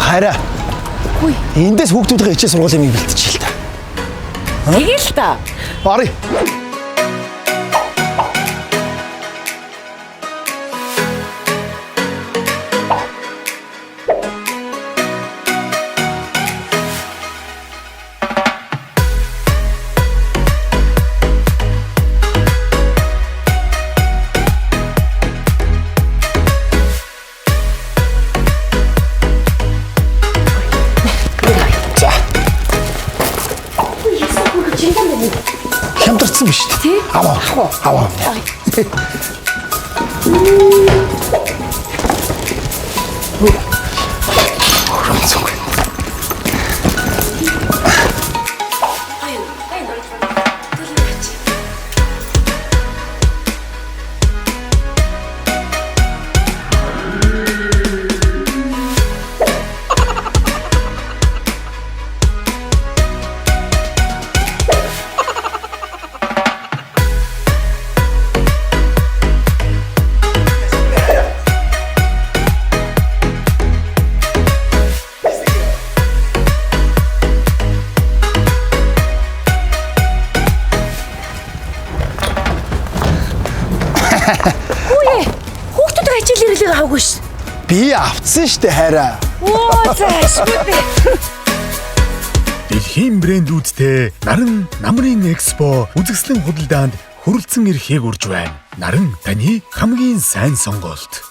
Хараа. Хүй. Эндээс хүүхдүүдийн хичээл сургуулийн юм бэлтчихээ л та. Тэгэл та. Орё. Хямдарсан биш үү? Аваа. Аваа. Үе. Хүүхдүүд хичээл ирэхийг аваагүй ш. Би авцсан штэ хараа. Оо заашгүй. Дэлхийн брэндүүдтэй Наран намрын экспо үзэсгэлэн худалдаанд хүрэлцэн ирэхийг урьж байна. Наран таны хамгийн сайн сонголт.